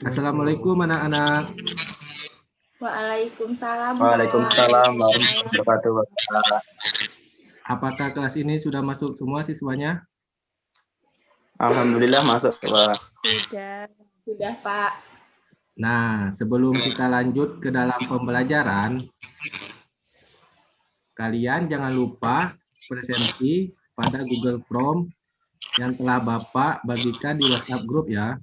Assalamualaikum anak-anak. Waalaikumsalam. Waalaikumsalam warahmatullahi wabarakatuh. Apakah kelas ini sudah masuk semua siswanya? Alhamdulillah masuk, Pak. Sudah, Pak. Nah, sebelum kita lanjut ke dalam pembelajaran, kalian jangan lupa presentasi pada Google Form yang telah Bapak bagikan di WhatsApp grup ya.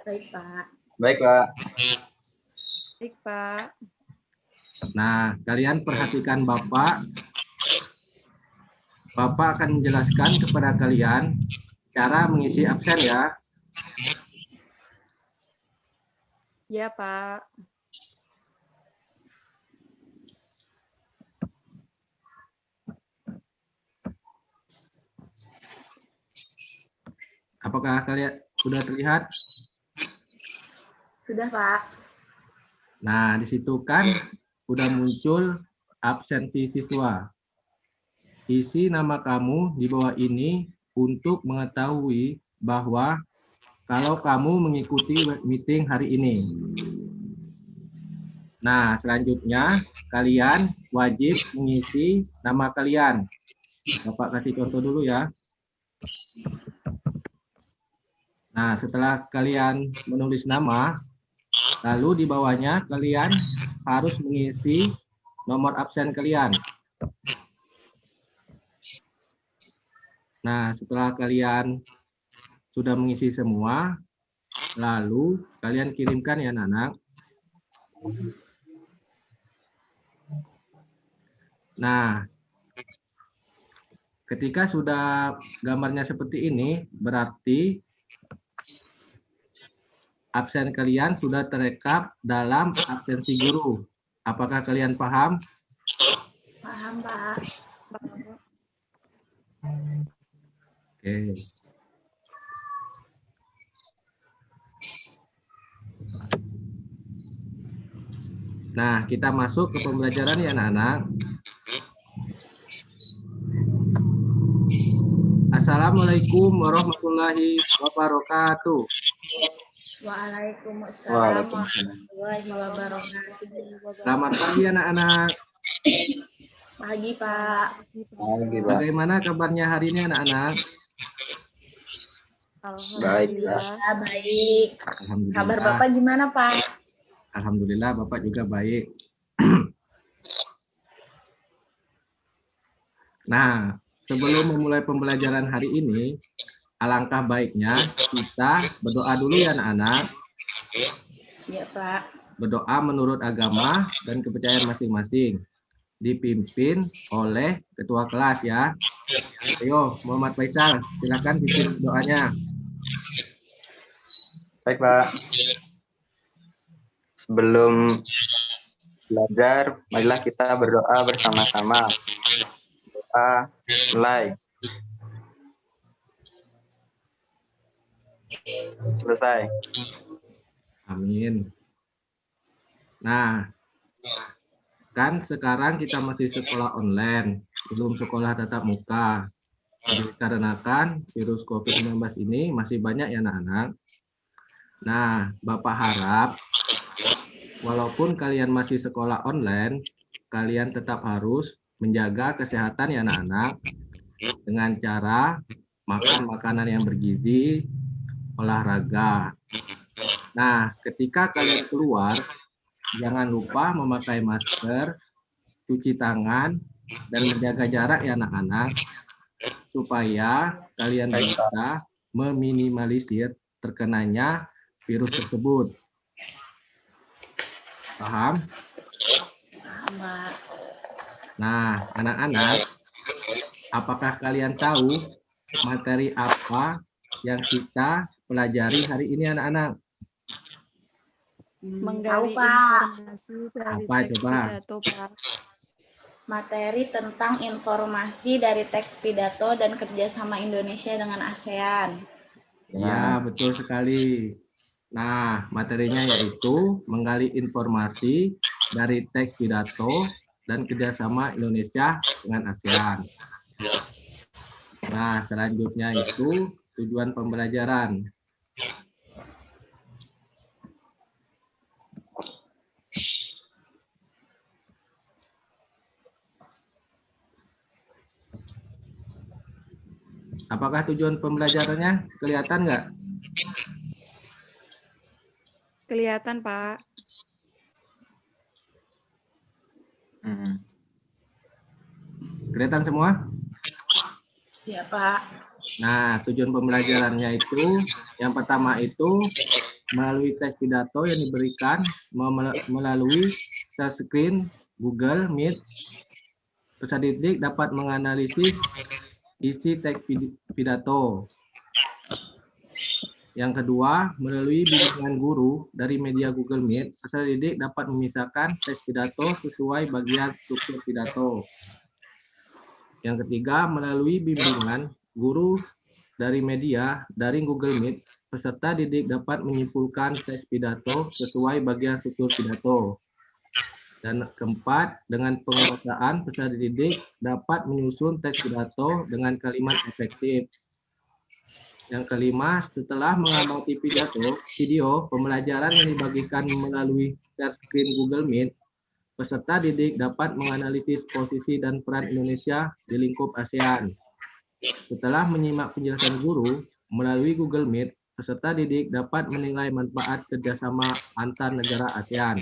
Baik, Pak. Baik, Pak. Baik, Pak. Nah, kalian perhatikan Bapak. Bapak akan menjelaskan kepada kalian cara mengisi absen ya. Ya, Pak. Apakah kalian sudah terlihat? Sudah, Pak. Nah, di situ kan sudah muncul absensi siswa. Isi nama kamu di bawah ini untuk mengetahui bahwa kalau kamu mengikuti meeting hari ini. Nah, selanjutnya kalian wajib mengisi nama kalian. Bapak kasih contoh dulu ya. Nah, setelah kalian menulis nama, lalu di bawahnya kalian harus mengisi nomor absen kalian. Nah, setelah kalian sudah mengisi semua, lalu kalian kirimkan ya anak-anak. Nah, ketika sudah gambarnya seperti ini, berarti absen kalian sudah terekam dalam absensi guru. Apakah kalian paham? Paham, Pak. Oke. Nah, kita masuk ke pembelajaran ya anak-anak. Assalamualaikum warahmatullahi wabarakatuh. Waalaikumsalam warahmatullahi wabarakatuh. Selamat pagi anak-anak. Pagi, Pak. Pagi, Pak. Bagaimana kabarnya hari ini anak-anak? Alhamdulillah. Ya, baik. Alhamdulillah. Kabar Bapak gimana, Pak? Alhamdulillah Bapak juga baik. Nah, sebelum memulai pembelajaran hari ini, alangkah baiknya kita berdoa dulu ya anak-anak. Iya, Pak. Berdoa menurut agama dan kepercayaan masing-masing. Dipimpin oleh ketua kelas ya. Ayo, Muhammad Faisal, silakan pimpin doanya. Baik, Pak. Sebelum belajar, marilah kita berdoa bersama-sama. Doa mulai. Selesai. Amin. Nah, kan sekarang kita masih sekolah online, belum sekolah tatap muka. Dikarenakan virus COVID-19 ini masih banyak ya anak-anak. Nah, Bapak harap walaupun kalian masih sekolah online, kalian tetap harus menjaga kesehatan ya anak-anak dengan cara makan makanan yang bergizi, olahraga. Nah, ketika kalian keluar, jangan lupa memakai masker, cuci tangan, dan menjaga jarak ya anak-anak, supaya kalian bisa meminimalisir terkenanya virus tersebut. Paham? Paham, Pak. Nah, anak-anak, apakah kalian tahu materi apa yang kita pelajari hari ini anak-anak? Menggali Tahu, Pak. informasi dari Apa teks coba? pidato, Pak. Materi tentang informasi dari teks pidato dan kerjasama Indonesia dengan ASEAN. Ya, betul sekali. Nah, materinya yaitu menggali informasi dari teks pidato dan kerjasama Indonesia dengan ASEAN. Nah, selanjutnya itu tujuan pembelajaran. Apakah tujuan pembelajarannya kelihatan nggak? Kelihatan, Pak. Kelihatan semua? Ya, Pak. Nah, tujuan pembelajarannya itu, yang pertama itu melalui tes pidato yang diberikan melalui touchscreen Google Meet, peserta didik dapat menganalisis isi teks pidato. Yang kedua, melalui bimbingan guru dari media Google Meet, peserta didik dapat memisahkan teks pidato sesuai bagian struktur pidato. Yang ketiga, melalui bimbingan guru dari media daring Google Meet, peserta didik dapat menyimpulkan teks pidato sesuai bagian struktur pidato. Dan keempat, dengan penguasaan peserta didik dapat menyusun teks pidato dengan kalimat efektif. Yang kelima, setelah mengamati video pembelajaran yang dibagikan melalui share screen Google Meet, peserta didik dapat menganalisis posisi dan peran Indonesia di lingkup ASEAN. Setelah menyimak penjelasan guru melalui Google Meet, peserta didik dapat menilai manfaat kerjasama antar negara ASEAN.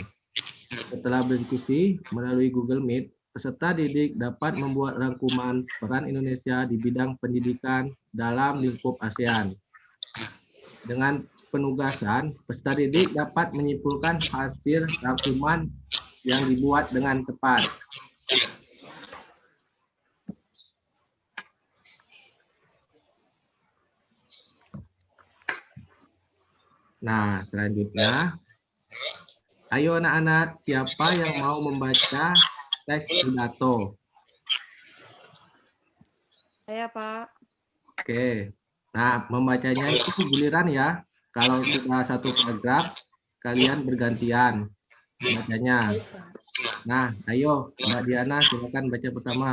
Setelah berdiskusi melalui Google Meet, peserta didik dapat membuat rangkuman peran Indonesia di bidang pendidikan dalam lingkup ASEAN. Dengan penugasan, peserta didik dapat menyimpulkan hasil rangkuman yang dibuat dengan tepat. Nah, selanjutnya, ayo anak-anak, siapa yang mau membaca teks pidato? Saya, Pak. Oke. Nah, membacanya itu giliran ya. Kalau sudah satu paragraf, kalian bergantian bacanya. Nah, ayo Mbak Diana, silakan baca pertama.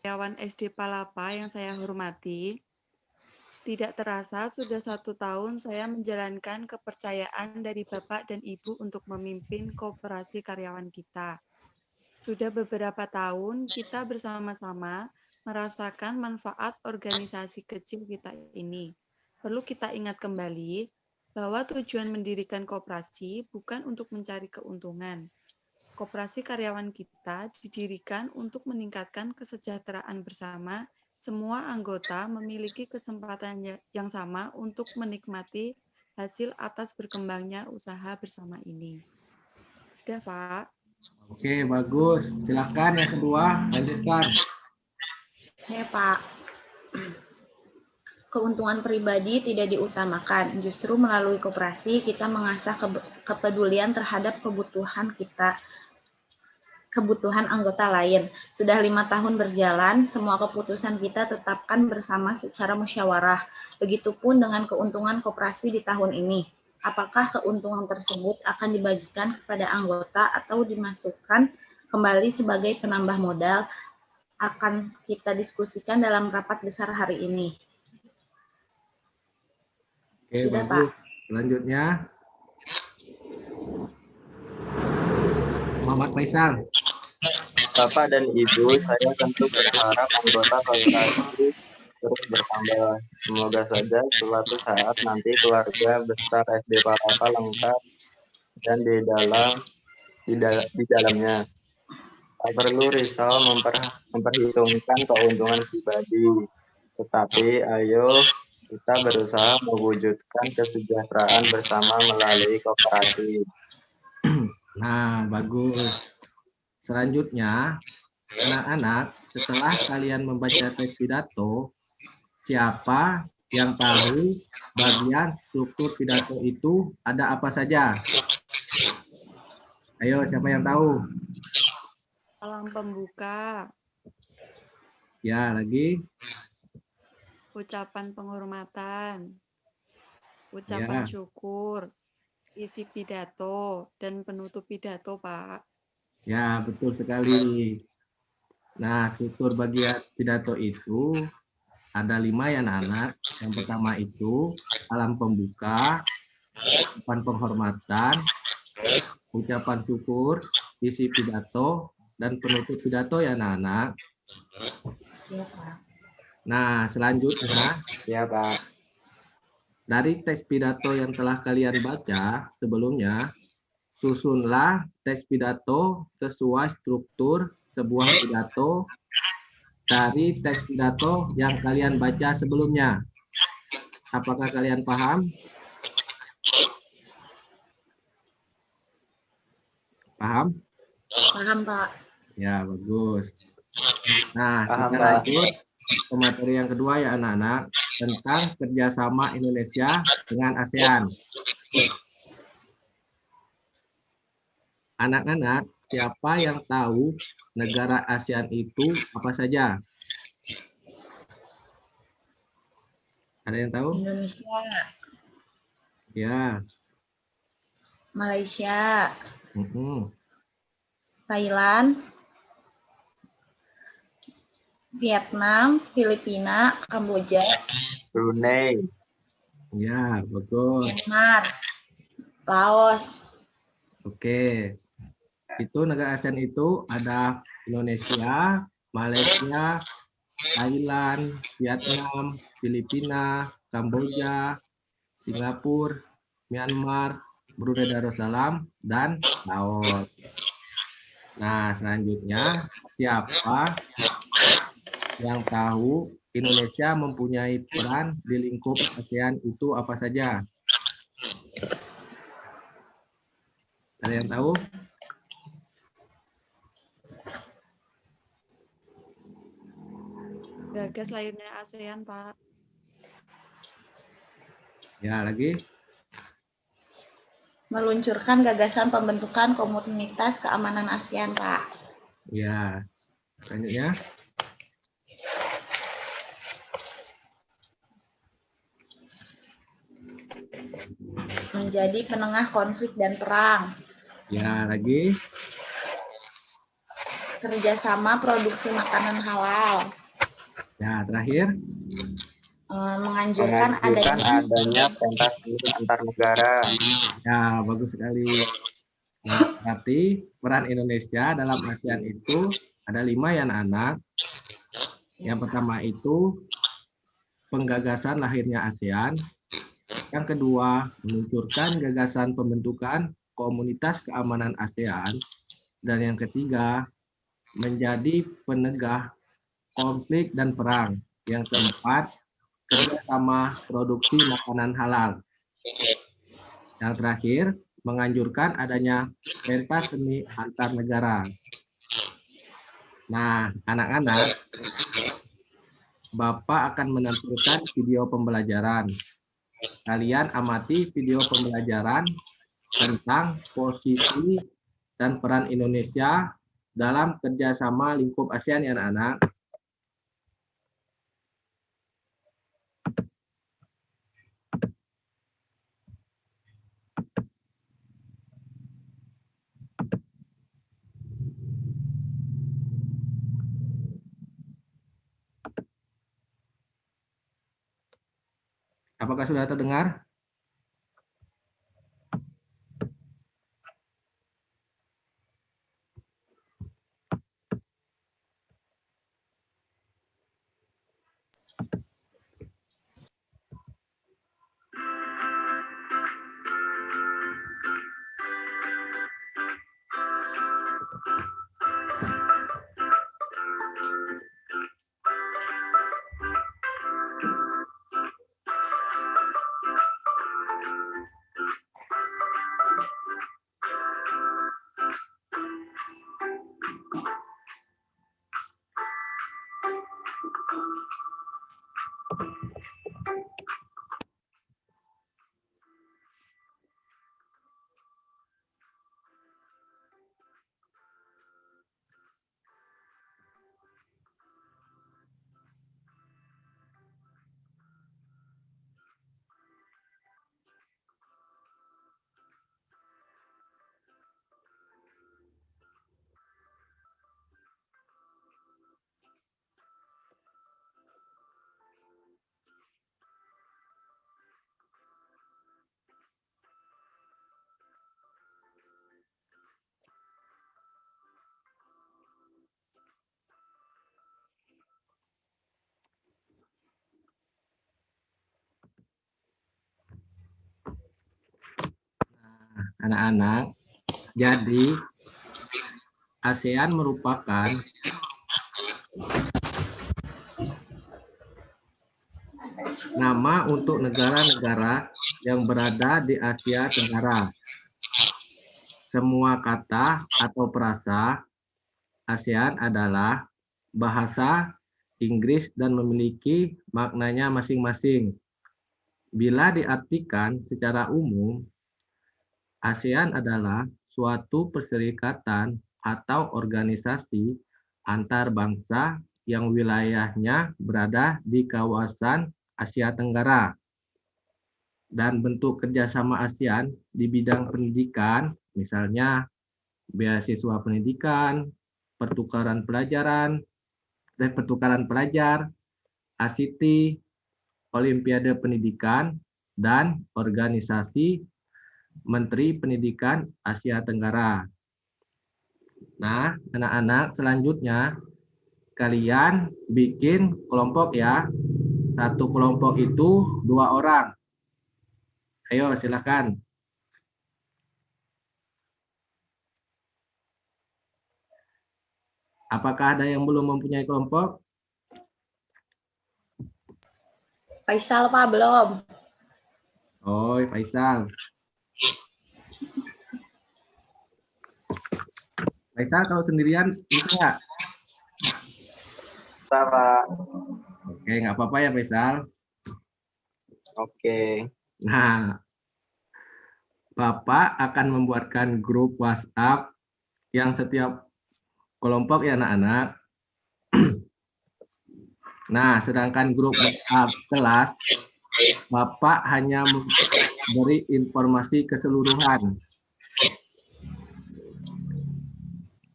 Karyawan SD Palapa yang saya hormati, tidak terasa sudah 1 tahun saya menjalankan kepercayaan dari Bapak dan Ibu untuk memimpin koperasi karyawan kita. Sudah beberapa tahun kita bersama-sama merasakan manfaat organisasi kecil kita ini. Perlu kita ingat kembali bahwa tujuan mendirikan koperasi bukan untuk mencari keuntungan. Koperasi karyawan kita didirikan untuk meningkatkan kesejahteraan bersama. Semua anggota memiliki kesempatan yang sama untuk menikmati hasil atas berkembangnya usaha bersama ini. Sudah, Pak. Oke, bagus. Silakan yang kedua, lanjutkan. Saya, Pak. Keuntungan pribadi tidak diutamakan. Justru melalui koperasi kita mengasah kepedulian terhadap kebutuhan anggota lain. Sudah 5 tahun berjalan, semua keputusan kita tetapkan bersama secara musyawarah. Begitupun dengan keuntungan koperasi di tahun ini. Apakah keuntungan tersebut akan dibagikan kepada anggota atau dimasukkan kembali sebagai penambah modal, akan kita diskusikan dalam rapat besar hari ini. Oke, Sudah, bagus. Pak. Selanjutnya, Muhammad Faisal. Bapak dan Ibu, saya tentu berharap anggota koperasi terus bertambah. Semoga saja suatu saat nanti keluarga besar SD Palapa lengkap dan di dalamnya. Tak perlu risau memperhitungkan keuntungan pribadi, tetapi ayo kita berusaha mewujudkan kesejahteraan bersama melalui koperasi. Nah, bagus. Selanjutnya, anak-anak, setelah kalian membaca teks pidato, siapa yang tahu bagian struktur pidato itu ada apa saja? Ayo, siapa yang tahu? Salam pembuka, Ya, lagi. ucapan penghormatan, ucapan syukur, isi pidato, dan penutup pidato, Pak. Ya, betul sekali. Nah, struktur bagian pidato itu ada 5 ya anak-anak. Yang pertama itu salam pembuka, ucapan penghormatan, ucapan syukur, isi pidato, dan penutup pidato ya anak-anak. Iya, Pak. Nah, selanjutnya Ya, Pak. dari teks pidato yang telah kalian baca sebelumnya, susunlah teks pidato sesuai struktur sebuah pidato dari teks pidato yang kalian baca sebelumnya. Apakah kalian paham? Paham? Paham, Pak. Ya, bagus. Nah, Paham, kita Pak. lanjut ke materi yang kedua ya anak-anak, tentang kerjasama Indonesia dengan ASEAN. Anak-anak, siapa yang tahu negara ASEAN itu apa saja? Ada yang tahu? Indonesia, Ya. Malaysia, Mhm. Thailand, Vietnam, Filipina, Kamboja, Brunei. Ya, bagus. Myanmar, Laos. Oke. Itu negara ASEAN itu ada Indonesia, Malaysia, Thailand, Vietnam, Filipina, Kamboja, Singapura, Myanmar, Brunei Darussalam, dan Laos. Nah, selanjutnya siapa yang tahu Indonesia mempunyai peran di lingkup ASEAN itu apa saja? Ada yang tahu? Gagas lahirnya ASEAN, Pak. Ya, lagi? Meluncurkan gagasan pembentukan komunitas keamanan ASEAN, Pak. Ya. Selanjutnya. Menjadi penengah konflik dan perang. Ya, lagi? Kerjasama produksi makanan halal. Ya, terakhir. Menganjurkan adanya pentas seni antar negara. Ya, bagus sekali. Nah, berarti peran Indonesia dalam ASEAN itu ada 5 ya anak-anak. Yang pertama itu penggagasan lahirnya ASEAN. Yang kedua, meluncurkan gagasan pembentukan komunitas keamanan ASEAN. Dan yang ketiga, menjadi penegah konflik dan perang. Yang keempat, kerjasama produksi makanan halal. Yang terakhir, menganjurkan adanya pentas seni antar negara. Nah, anak-anak, Bapak akan menampilkan video pembelajaran. Kalian amati video pembelajaran tentang posisi dan peran Indonesia dalam kerjasama lingkup ASEAN ya anak-anak. Apakah sudah terdengar? anak-anak, jadi ASEAN merupakan nama untuk negara-negara yang berada di Asia Tenggara. Semua kata atau frasa ASEAN adalah bahasa Inggris dan memiliki maknanya masing-masing. Bila diartikan secara umum, ASEAN adalah suatu perserikatan atau organisasi antar bangsa yang wilayahnya berada di kawasan Asia Tenggara. Dan bentuk kerjasama ASEAN di bidang pendidikan, misalnya beasiswa pendidikan, pertukaran pelajar, ICT, Olimpiade Pendidikan, dan organisasi Menteri Pendidikan Asia Tenggara. Nah, anak-anak, selanjutnya kalian bikin kelompok ya. Satu kelompok itu 2 orang. Ayo, silakan. Apakah ada yang belum mempunyai kelompok? Faisal, Pak, belum. Oh, Faisal. Faisal kalau sendirian bisa nggak? Bisa, Pak. Oke, nggak apa-apa ya Faisal. Oke. Nah, Bapak akan membuatkan grup WhatsApp yang setiap kelompok ya anak-anak. Nah, sedangkan grup WhatsApp kelas, Bapak hanya memberi informasi keseluruhan.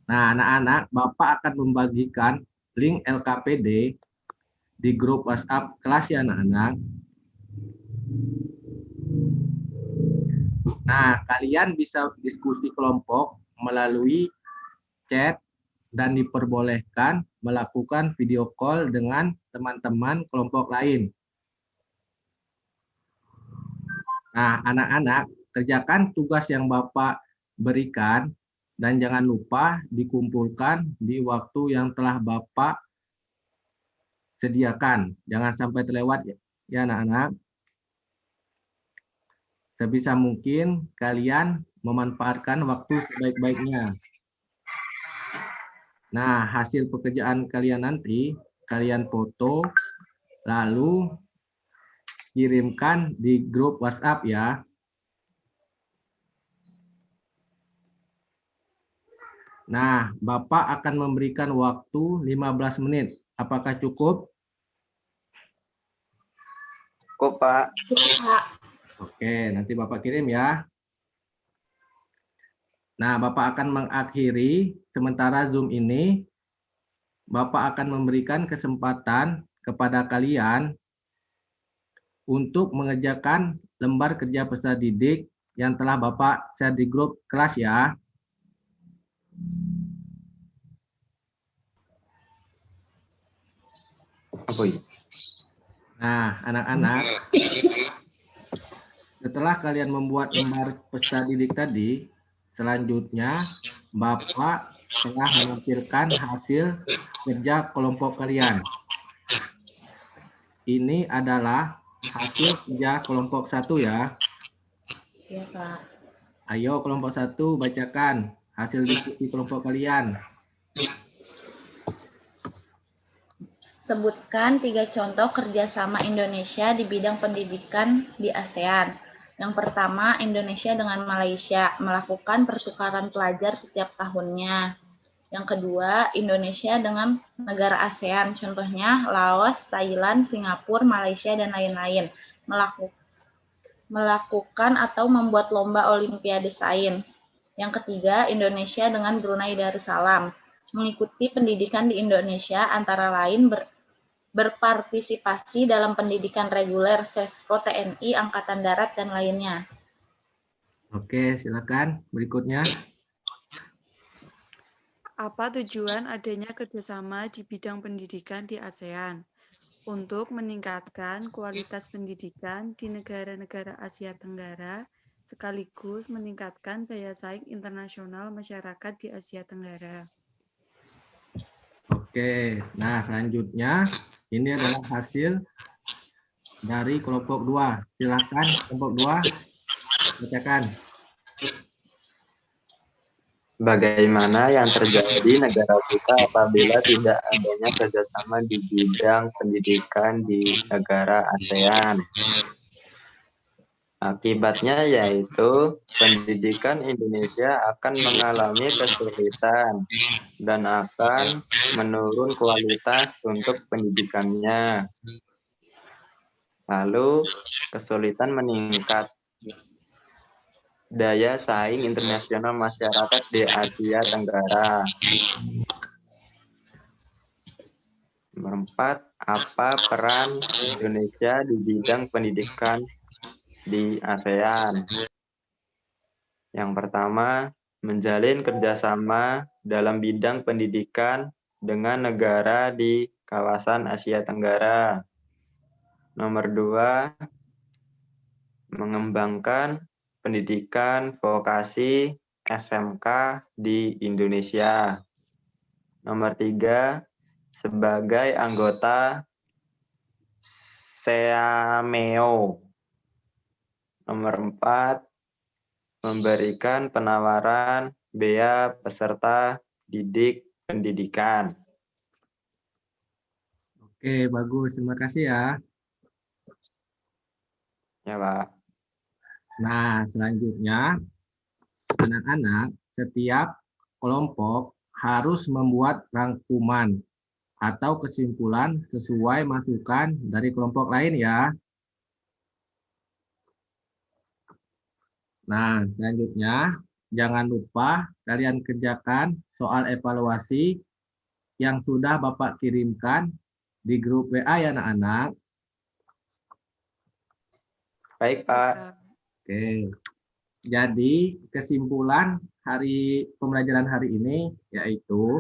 Nah, anak-anak, Bapak akan membagikan link LKPD di grup WhatsApp kelas ya anak-anak. Nah, kalian bisa diskusi kelompok melalui chat dan diperbolehkan melakukan video call dengan teman-teman kelompok lain. Nah, anak-anak, kerjakan tugas yang Bapak berikan dan jangan lupa dikumpulkan di waktu yang telah Bapak sediakan. Jangan sampai terlewat ya anak-anak. Sebisa mungkin kalian memanfaatkan waktu sebaik-baiknya. Nah, hasil pekerjaan kalian nanti, kalian foto, lalu kirimkan di grup WhatsApp ya. Nah, Bapak akan memberikan waktu 15 menit. Apakah cukup? Cukup, Pak. Cukup, Pak. Oke, nanti Bapak kirim ya. Nah, Bapak akan mengakhiri sementara Zoom ini. Bapak akan memberikan kesempatan kepada kalian untuk mengerjakan lembar kerja peserta didik yang telah Bapak share di grup kelas ya. Apa itu? Nah, anak-anak, setelah kalian membuat lembar peserta didik tadi, selanjutnya Bapak telah menampilkan hasil kerja kelompok kalian. Ini adalah hasil kerja kelompok 1 ya. Iya, Pak. Ayo kelompok 1 bacakan hasil diskusi kelompok kalian. Sebutkan 3 contoh kerjasama Indonesia di bidang pendidikan di ASEAN. Yang pertama, Indonesia dengan Malaysia melakukan pertukaran pelajar setiap tahunnya. Yang kedua, Indonesia dengan negara ASEAN, contohnya Laos, Thailand, Singapura, Malaysia, dan lain-lain, melakukan atau membuat lomba Olimpiade Sains. Yang ketiga, Indonesia dengan Brunei Darussalam, mengikuti pendidikan di Indonesia antara lain berpartisipasi dalam pendidikan reguler, Sesko, TNI, Angkatan Darat, dan lainnya. Oke, silakan berikutnya. Apa tujuan adanya kerjasama di bidang pendidikan di ASEAN? Untuk meningkatkan kualitas pendidikan di negara-negara Asia Tenggara sekaligus meningkatkan daya saing internasional masyarakat di Asia Tenggara. Oke, nah selanjutnya ini adalah hasil dari kelompok 2. Silakan kelompok 2 bacakan. Bagaimana yang terjadi di negara kita apabila tidak adanya kerjasama di bidang pendidikan di negara ASEAN? Akibatnya yaitu pendidikan Indonesia akan mengalami kesulitan dan akan menurun kualitas untuk pendidikannya. Lalu kesulitan meningkat. Daya saing internasional masyarakat di Asia Tenggara. Nomor 4, apa peran Indonesia di bidang pendidikan di ASEAN? Yang pertama, menjalin kerjasama dalam bidang pendidikan dengan negara di kawasan Asia Tenggara. Nomor 2, mengembangkan pendidikan vokasi SMK di Indonesia. Nomor 3, sebagai anggota SEAMEO. Nomor 4, memberikan penawaran bea peserta didik pendidikan. Oke, bagus. Terima kasih ya. Ya, Pak. Nah, selanjutnya anak-anak setiap kelompok harus membuat rangkuman atau kesimpulan sesuai masukan dari kelompok lain ya. Nah, selanjutnya jangan lupa kalian kerjakan soal evaluasi yang sudah Bapak kirimkan di grup WA ya anak-anak. Baik, Pak. Oke. Jadi kesimpulan pembelajaran hari ini yaitu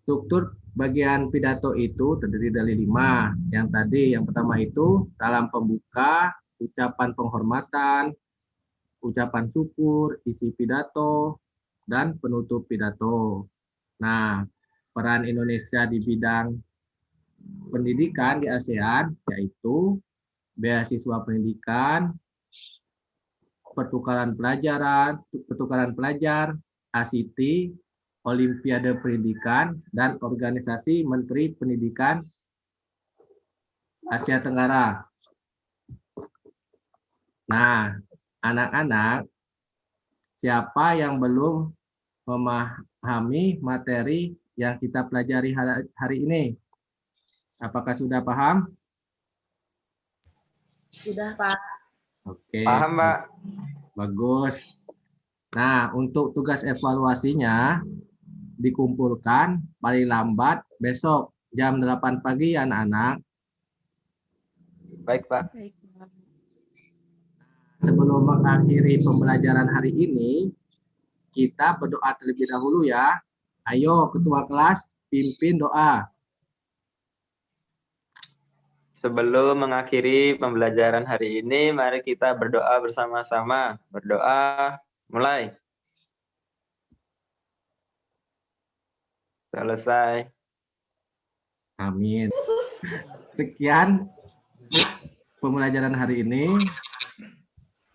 struktur bagian pidato itu terdiri dari 5. Yang pertama itu salam pembuka, ucapan penghormatan, ucapan syukur, isi pidato, dan penutup pidato. Nah, peran Indonesia di bidang pendidikan di ASEAN yaitu beasiswa pendidikan, pertukaran pelajar, ACT, Olimpiade Pendidikan, dan Organisasi Menteri Pendidikan Asia Tenggara. Nah, anak-anak, siapa yang belum memahami materi yang kita pelajari hari ini? Apakah sudah paham? Sudah, Pak. Oke. Paham, Pak. Bagus. Nah, untuk tugas evaluasinya dikumpulkan paling lambat besok jam 8 pagi ya anak-anak. Baik, Pak. Baik, Pak. Sebelum mengakhiri pembelajaran hari ini, kita berdoa terlebih dahulu ya. Ayo ketua kelas pimpin doa. Sebelum mengakhiri pembelajaran hari ini, mari kita berdoa bersama-sama. Berdoa, mulai. Selesai. Amin. Sekian pembelajaran hari ini.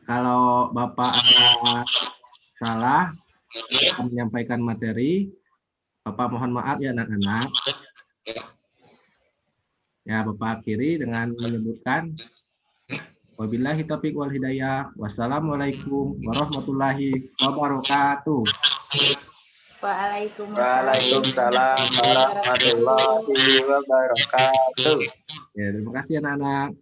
Kalau Bapak ada salah menyampaikan materi, Bapak mohon maaf ya anak-anak. Ya, Bapak akhiri dengan menyebutkan wabillahi taufiq wal hidayah. Wassalamualaikum warahmatullahi wabarakatuh. Waalaikumsalam warahmatullahi wabarakatuh. Ya, terima kasih anak-anak.